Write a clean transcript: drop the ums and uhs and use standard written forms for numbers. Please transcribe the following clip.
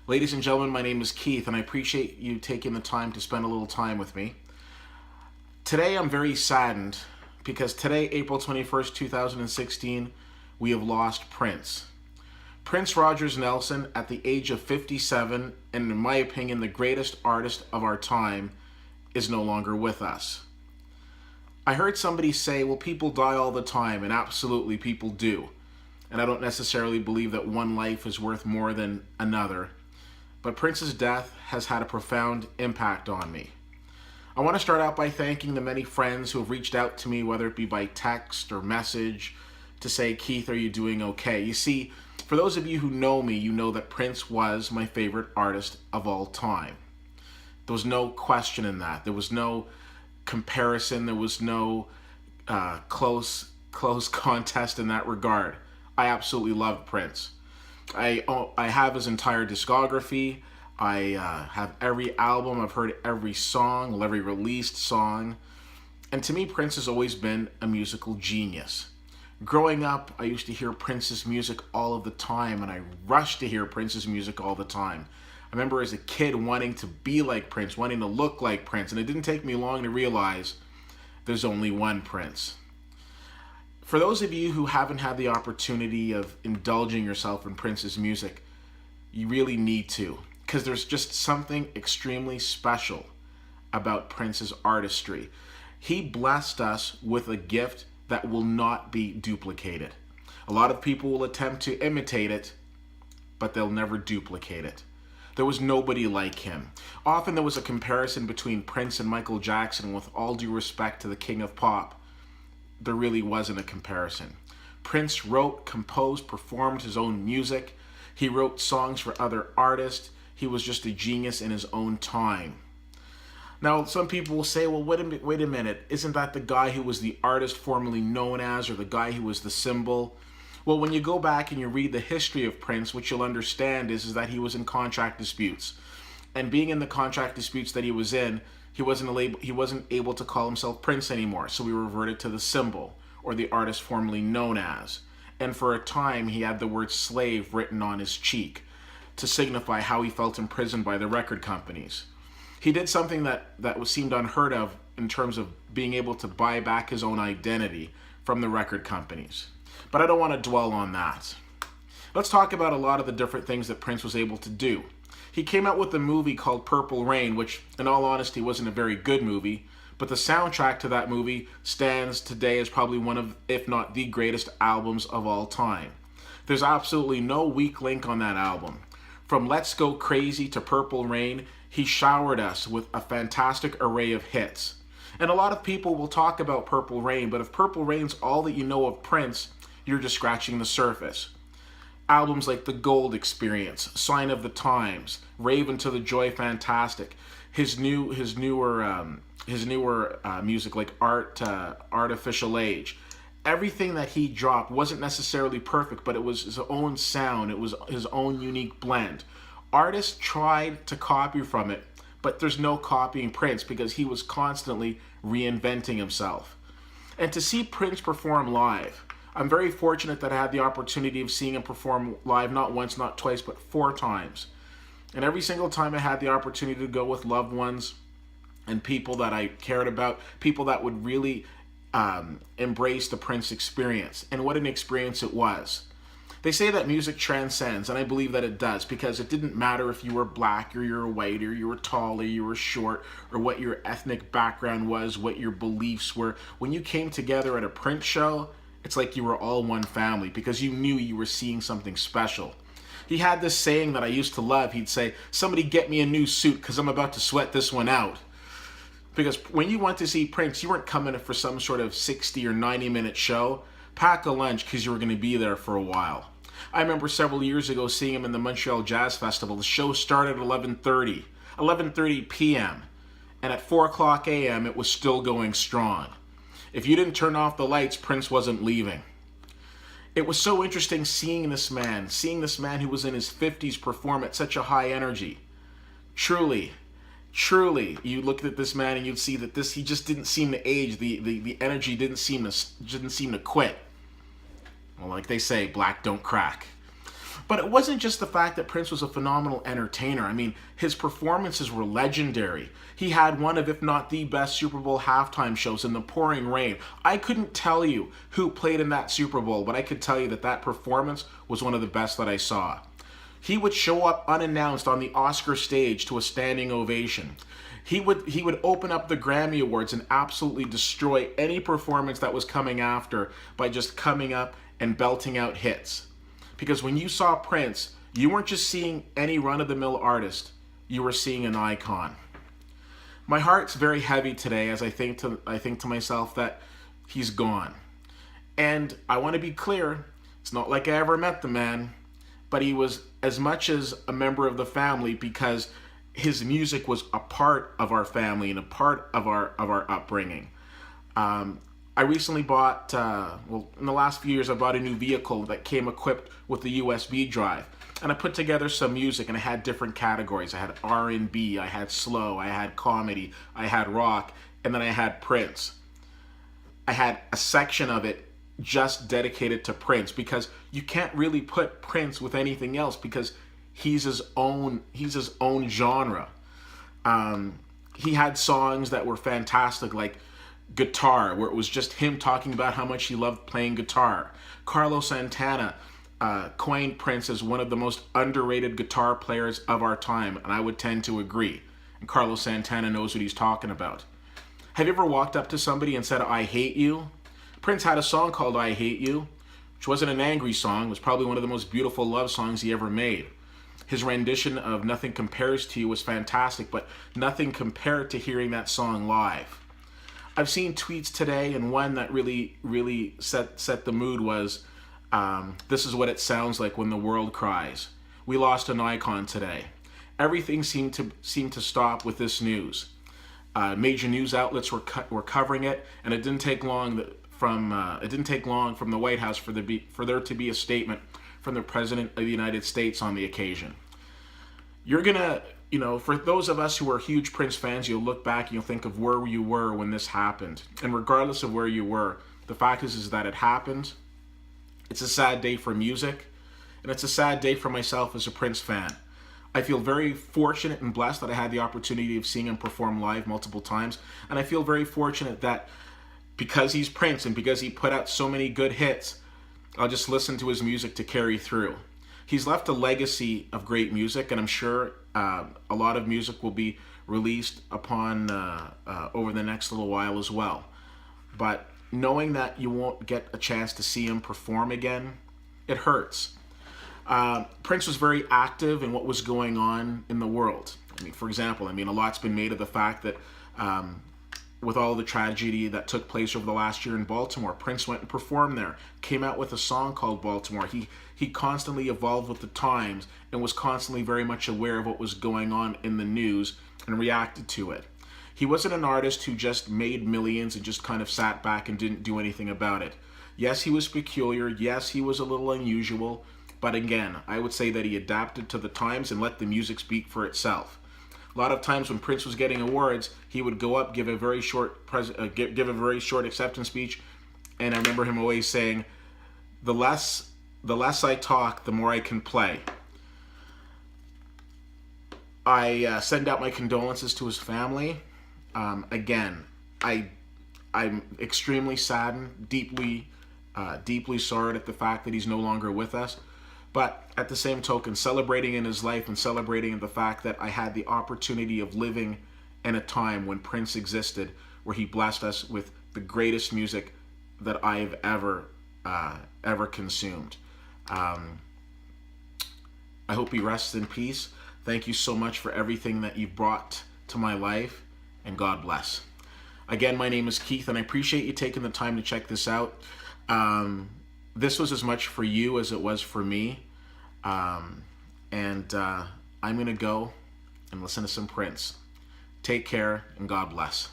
Ladies and gentlemen, my name is Keith, and I appreciate you taking the time to spend a little time with me. Today, I'm very saddened because today, April 21st, 2016, we have lost Prince. Prince Rogers Nelson, at the age of 57, and in my opinion, the greatest artist of our time, is no longer with us. I heard somebody say, well, people die all the time, and absolutely people do. And I don't necessarily believe that one life is worth more than another. But Prince's death has had a profound impact on me. I want to start out by thanking the many friends who have reached out to me, whether it be by text or message, to say, Keith, are you doing okay? You see, for those of you who know me, you know that Prince was my favorite artist of all time. There was no question in that. There was no comparison. There was no close contest in that regard. I absolutely loved Prince. I have his entire discography. I have every album. I've heard every song, every released song. And to me, Prince has always been a musical genius. Growing up, I used to hear Prince's music all of the time, and I rushed to hear Prince's music all the time. I remember as a kid wanting to be like Prince, wanting to look like Prince, and it didn't take me long to realize there's only one Prince. For those of you who haven't had the opportunity of indulging yourself in Prince's music, you really need to, because there's just something extremely special about Prince's artistry. He blessed us with a gift that will not be duplicated. A lot of people will attempt to imitate it, but they'll never duplicate it. There was nobody like him. Often there was a comparison between Prince and Michael Jackson, and with all due respect to the king of pop, there really wasn't a comparison. Prince wrote, composed, performed his own music. He wrote songs for other artists. He was just a genius in his own time. Now, some people will say, well, wait a minute. Isn't that the guy who was the artist formerly known as, or the guy who was the symbol? Well, when you go back and you read the history of Prince, what you'll understand is that he was in contract disputes. And being in the contract disputes that he was in, he wasn't able to call himself Prince anymore, so he reverted to the symbol, or the artist formerly known as. And for a time, he had the word slave written on his cheek to signify how he felt imprisoned by the record companies. He did something that seemed unheard of in terms of being able to buy back his own identity from the record companies. But I don't want to dwell on that. Let's talk about a lot of the different things that Prince was able to do. He came out with a movie called Purple Rain, which, in all honesty, wasn't a very good movie, but the soundtrack to that movie stands today as probably one of, if not the greatest albums of all time. There's absolutely no weak link on that album. From Let's Go Crazy to Purple Rain, he showered us with a fantastic array of hits. And a lot of people will talk about Purple Rain, but if Purple Rain's all that you know of Prince, you're just scratching the surface. Albums like The Gold Experience, Sign of the Times, Raven to the Joy Fantastic, his newer music like Artificial Age. Everything that he dropped wasn't necessarily perfect, but it was his own sound. It was his own unique blend. Artists tried to copy from it, but there's no copying Prince because he was constantly reinventing himself. And to see Prince perform live, I'm very fortunate that I had the opportunity of seeing him perform live not once, not twice, but 4 times. And every single time I had the opportunity to go with loved ones and people that I cared about, people that would really embrace the Prince experience. And what an experience it was. They say that music transcends, and I believe that it does, because it didn't matter if you were black or you were white or you were tall or you were short or what your ethnic background was, what your beliefs were. When you came together at a Prince show, it's like you were all one family because you knew you were seeing something special. He had this saying that I used to love. He'd say, somebody get me a new suit because I'm about to sweat this one out. Because when you went to see Prince, you weren't coming for some sort of 60 or 90-minute show. Pack a lunch because you were going to be there for a while. I remember several years ago seeing him in the Montreal Jazz Festival. The show started at 11:30 p.m. And at 4 o'clock a.m. it was still going strong. If you didn't turn off the lights, Prince wasn't leaving. It was so interesting seeing this man who was in his 50s perform at such a high energy. Truly, you looked at this man and you'd see that he just didn't seem to age. The energy didn't seem to quit. Well, like they say, black don't crack. But it wasn't just the fact that Prince was a phenomenal entertainer. I mean, his performances were legendary. He had one of, if not the best Super Bowl halftime shows in the pouring rain. I couldn't tell you who played in that Super Bowl, but I could tell you that that performance was one of the best that I saw. He would show up unannounced on the Oscar stage to a standing ovation. He would open up the Grammy Awards and absolutely destroy any performance that was coming after by just coming up and belting out hits. Because when you saw Prince, you weren't just seeing any run-of-the-mill artist, you were seeing an icon. My heart's very heavy today as I think to myself that he's gone. And I want to be clear, it's not like I ever met the man, but he was as much as a member of the family because his music was a part of our family and a part of our upbringing. I recently bought, in the last few years, I bought a new vehicle that came equipped with the USB drive. And I put together some music and I had different categories. I had R&B, I had slow, I had comedy, I had rock, and then I had Prince. I had a section of it just dedicated to Prince because you can't really put Prince with anything else because he's his own genre. He had songs that were fantastic, like Guitar, where it was just him talking about how much he loved playing guitar. Carlos Santana coined Prince as one of the most underrated guitar players of our time, and I would tend to agree. And Carlos Santana knows what he's talking about. Have you ever walked up to somebody and said, "I hate you"? Prince had a song called "I Hate You," which wasn't an angry song. It was probably one of the most beautiful love songs he ever made. His rendition of Nothing Compares to You was fantastic, but nothing compared to hearing that song live. I've seen tweets today, and one that really set the mood was, this is what it sounds like when the world cries. We lost an icon today. Everything seemed to stop with this news. Major news outlets were covering it, and it didn't take long from the White House for there to be a statement from the President of the United States on the occasion. You're gonna, for those of us who are huge Prince fans, you'll look back and you'll think of where you were when this happened. And regardless of where you were, the fact is that it happened. It's a sad day for music, and it's a sad day for myself as a Prince fan. I feel very fortunate and blessed that I had the opportunity of seeing him perform live multiple times, and I feel very fortunate that because he's Prince and because he put out so many good hits, I'll just listen to his music to carry through. He's left a legacy of great music, and I'm sure a lot of music will be released upon over the next little while as well. But knowing that you won't get a chance to see him perform again, it hurts. Prince was very active in what was going on in the world. For example, a lot's been made of the fact that with all the tragedy that took place over the last year in Baltimore, Prince went and performed there, came out with a song called Baltimore. He constantly evolved with the times and was constantly very much aware of what was going on in the news and reacted to it. He wasn't an artist who just made millions and just kind of sat back and didn't do anything about it. Yes, he was peculiar. Yes, he was a little unusual. But again, I would say that he adapted to the times and let the music speak for itself. A lot of times when Prince was getting awards, he would go up, give a very short acceptance speech, and I remember him always saying, "The less I talk, the more I can play." I send out my condolences to his family. Again, I'm extremely saddened, deeply sorry at the fact that he's no longer with us. But at the same token, celebrating in his life and celebrating in the fact that I had the opportunity of living in a time when Prince existed, where he blessed us with the greatest music that I've ever consumed. I hope he rests in peace. Thank you so much for everything that you've brought to my life, and God bless. Again, my name is Keith, and I appreciate you taking the time to check this out. This was as much for you as it was for me. I'm going to go and listen to some Prince. Take care, and God bless.